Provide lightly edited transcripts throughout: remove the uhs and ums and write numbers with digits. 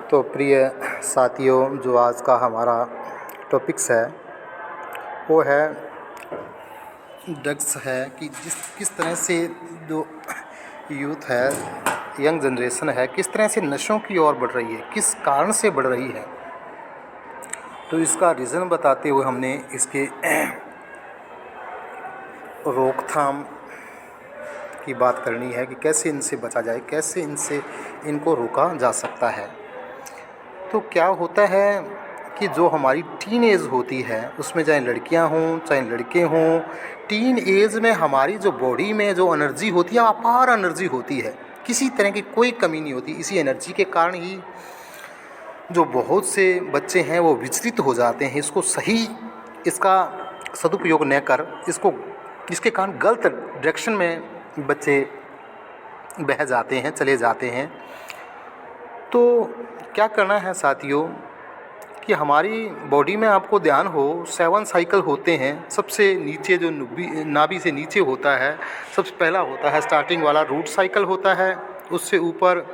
तो प्रिय साथियों, जो आज का हमारा टॉपिक्स है वो है ड्रग्स है कि किस तरह से जो यूथ है, यंग जनरेशन है, किस तरह से नशों की ओर बढ़ रही है, किस कारण से बढ़ रही है। तो इसका रीज़न बताते हुए हमने इसके रोकथाम की बात करनी है कि कैसे इनसे बचा जाए, कैसे इनको रोका जा सकता है। तो क्या होता है कि जो हमारी टीन एज होती है उसमें चाहे लड़कियां हों चाहे लड़के हों, टीन एज में हमारी जो बॉडी में जो एनर्जी होती है, अपार एनर्जी होती है, किसी तरह की कोई कमी नहीं होती। इसी एनर्जी के कारण ही जो बहुत से बच्चे हैं वो विचलित हो जाते हैं। इसका सदुपयोग न कर इसके कारण गलत डायरेक्शन में बच्चे बह जाते हैं, चले जाते हैं। तो क्या करना है साथियों कि हमारी बॉडी में आपको ध्यान हो 7 साइकिल होते हैं। सबसे नीचे जो नाभि से नीचे होता है, सबसे पहला होता है स्टार्टिंग वाला रूट साइकिल होता है। उससे ऊपर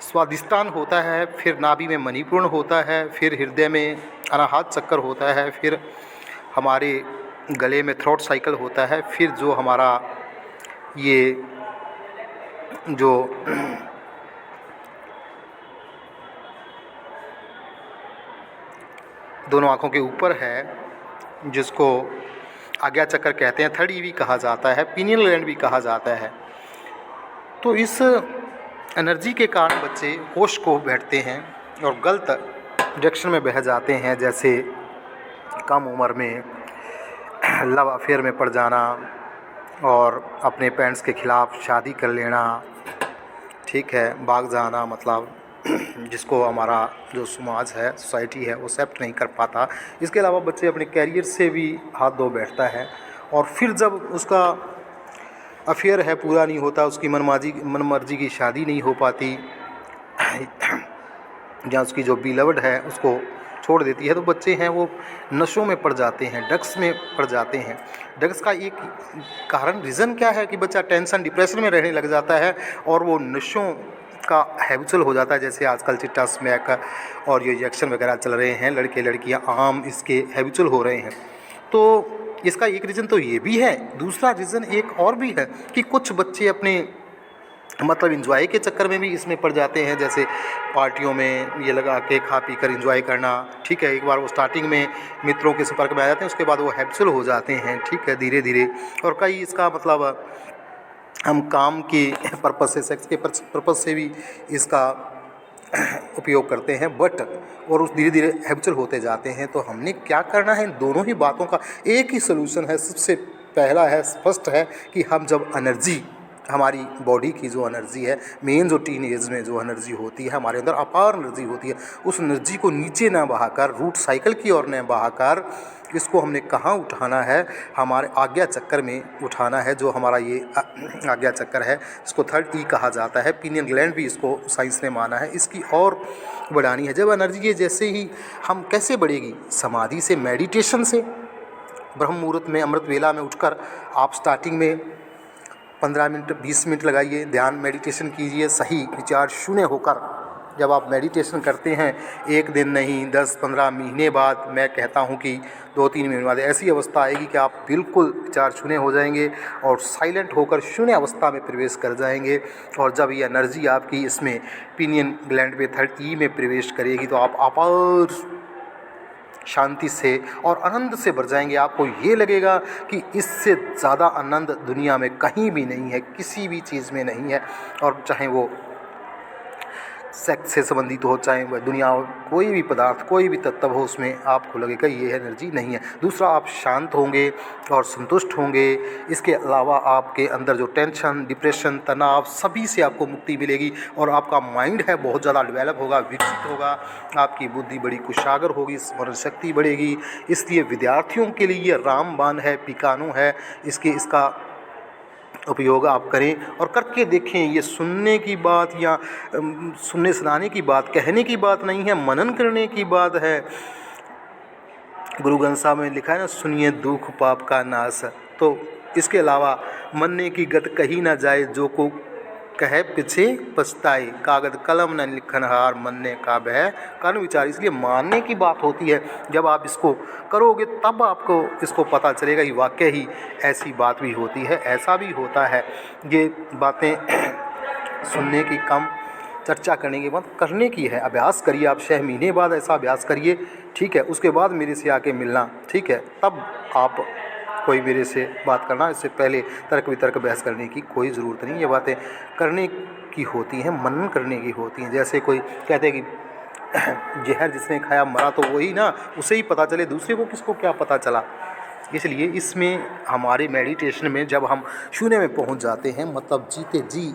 स्वादिष्टान होता है, फिर नाभि में मणिपूर्ण होता है, फिर हृदय में अनाहत चक्कर होता है, फिर हमारे गले में थ्रोट साइकिल होता है, फिर जो हमारा ये जो दोनों आँखों के ऊपर है जिसको आज्ञा चक्र कहते हैं, थर्ड ईवी कहा जाता है, पीनियल ग्लैंड भी कहा जाता है। तो इस एनर्जी के कारण बच्चे होश को बैठते हैं और गलत डायरेक्शन में बह जाते हैं। जैसे कम उम्र में लव अफेयर में पड़ जाना और अपने पेरेंट्स के खिलाफ़ शादी कर लेना, ठीक है, भाग जाना, मतलब जिसको हमारा जो समाज है, सोसाइटी है, वो एक्सेप्ट नहीं कर पाता। इसके अलावा बच्चे अपने कैरियर से भी हाथ धो बैठता है और फिर जब उसका अफेयर है पूरा नहीं होता, उसकी मनमर्जी की शादी नहीं हो पाती या उसकी जो बिलवड है उसको छोड़ देती है, तो बच्चे हैं वो नशों में पड़ जाते हैं, ड्रग्स में पड़ जाते हैं। ड्रग्स का एक कारण रीज़न क्या है कि बच्चा टेंशन डिप्रेशन में रहने लग जाता है और वो नशों का हैबिचुअल हो जाता है। जैसे आजकल चिट्टा स्मैक और ये इंजेक्शन वगैरह चल रहे हैं, लड़के लड़कियां आम इसके हैबिचुअल हो रहे हैं। तो इसका एक रीज़न तो ये भी है। दूसरा रीज़न एक और भी है कि कुछ बच्चे अपने मतलब इंजॉय के चक्कर में भी इसमें पड़ जाते हैं। जैसे पार्टियों में ये लगा के खा पी कर इंजॉय करना, ठीक है, एक बार वो स्टार्टिंग में मित्रों के संपर्क में आ जाते हैं, उसके बाद वो हैबिचुअल हो जाते हैं, ठीक है, धीरे धीरे। और कई इसका मतलब हम काम की पर्पज़ से, सेक्स के पर्पज़ से भी इसका उपयोग करते हैं, बट और उस धीरे धीरे हैबिचुअल होते जाते हैं। तो हमने क्या करना है, इन दोनों ही बातों का एक ही सलूशन है। सबसे पहला है, फर्स्ट है कि हम जब एनर्जी, हमारी बॉडी की जो एनर्जी है, मेन जो टीन एज में जो एनर्जी होती है, हमारे अंदर अपार एनर्जी होती है, उस एनर्जी को नीचे ना बहाकर, रूट साइकिल की ओर न बहाकर, इसको हमने कहाँ उठाना है, हमारे आज्ञा चक्कर में उठाना है। जो हमारा ये आज्ञा चक्कर है, इसको थर्ड ई कहा जाता है, पीनियल ग्लैंड भी इसको साइंस ने माना है। इसकी और बढ़ानी है। जब एनर्जी ये जैसे ही हम कैसे बढ़ेगी, समाधि से, मेडिटेशन से। ब्रह्म मुहूर्त में, अमृत वेला में उठकर आप स्टार्टिंग में 15 मिनट 20 मिनट लगाइए, ध्यान मेडिटेशन कीजिए, सही विचार शून्य होकर। जब आप मेडिटेशन करते हैं, एक दिन नहीं 10-15 महीने बाद, मैं कहता हूं कि 2-3 महीने बाद ऐसी अवस्था आएगी कि आप बिल्कुल विचार शून्य हो जाएंगे और साइलेंट होकर शून्य अवस्था में प्रवेश कर जाएंगे। और जब ये एनर्जी आपकी इसमें पीनियल ग्लैंड पे थर्ड ई में प्रवेश करेगी तो आप अपार शांति से और आनंद से भर जाएंगे। आपको ये लगेगा कि इससे ज़्यादा आनंद दुनिया में कहीं भी नहीं है, किसी भी चीज़ में नहीं है। और चाहे वो सेक्स से संबंधित हो, चाहे वह दुनिया हो, कोई भी पदार्थ, कोई भी तत्व हो, उसमें आपको लगेगा ये एनर्जी नहीं है। दूसरा, आप शांत होंगे और संतुष्ट होंगे। इसके अलावा आपके अंदर जो टेंशन, डिप्रेशन, तनाव, सभी से आपको मुक्ति मिलेगी और आपका माइंड है बहुत ज़्यादा डेवलप होगा, विकसित होगा, आपकी बुद्धि बड़ी कुशागर होगी, स्मरण शक्ति बढ़ेगी। इसलिए विद्यार्थियों के लिए ये रामबाण है, पिकानो है, इसका उपयोग आप करें और करके देखें। ये सुनने की बात या सुनने सुनाने की बात, कहने की बात नहीं है, मनन करने की बात है। गुरु ग्रंथ साहब में लिखा है ना, सुनिए दुख पाप का नाश। तो इसके अलावा मरने की गत कही ना जाए, जो को कहे पीछे पछताए, कागज कलम न लिखनहार, मनने का भय कर्म विचार। इसलिए मानने की बात होती है, जब आप इसको करोगे तब आपको इसको पता चलेगा कि वाकई ही ऐसी बात भी होती है, ऐसा भी होता है। ये बातें सुनने की कम, चर्चा करने के बाद करने की है। अभ्यास करिए आप, 6 महीने बाद ऐसा अभ्यास करिए, ठीक है। उसके बाद मेरे से आके मिलना, ठीक है। तब आप कोई मेरे से बात करना, इससे पहले तर्क वितर्क बहस करने की कोई ज़रूरत नहीं। ये बातें करने की होती हैं, मनन करने की होती हैं। जैसे कोई कहते हैं कि जहर जिसने खाया मरा, तो वही ना, उसे ही पता चले, दूसरे को किसको क्या पता चला। इसलिए इसमें हमारे मेडिटेशन में जब हम शून्य में पहुंच जाते हैं, मतलब जीते जी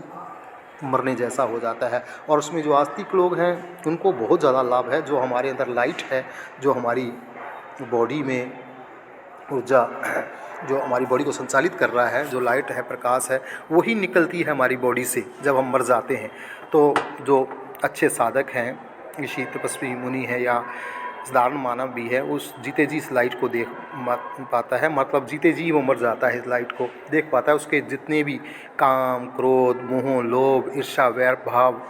मरने जैसा हो जाता है। और उसमें जो आस्तिक लोग हैं उनको बहुत ज़्यादा लाभ है। जो हमारे अंदर लाइट है, जो हमारी बॉडी में ऊर्जा, जो हमारी बॉडी को संचालित कर रहा है, जो लाइट है, प्रकाश है, वही निकलती है हमारी बॉडी से जब हम मर जाते हैं। तो जो अच्छे साधक हैं, ऋषि तपस्वी मुनि है या साधारण मानव भी है, उस जीते जी इस लाइट को देख पाता है, मतलब जीते जी वो मर जाता है, इस लाइट को देख पाता है। उसके जितने भी काम, क्रोध, मोह, लोभ, ईर्ष्या, वैर भाव,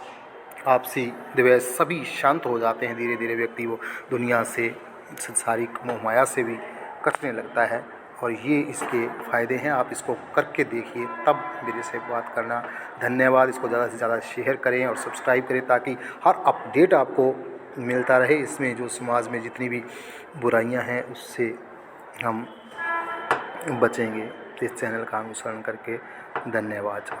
आपसी द्वेष सभी शांत हो जाते हैं। धीरे धीरे व्यक्ति वो दुनिया से, संसारिक मोह माया से भी कटने लगता है। और ये इसके फ़ायदे हैं, आप इसको करके देखिए तब मेरे से बात करना। धन्यवाद। इसको ज़्यादा से ज़्यादा शेयर करें और सब्सक्राइब करें ताकि हर अपडेट आपको मिलता रहे। इसमें जो समाज में जितनी भी बुराइयां हैं उससे हम बचेंगे, इस चैनल का अनुसरण करके। धन्यवाद।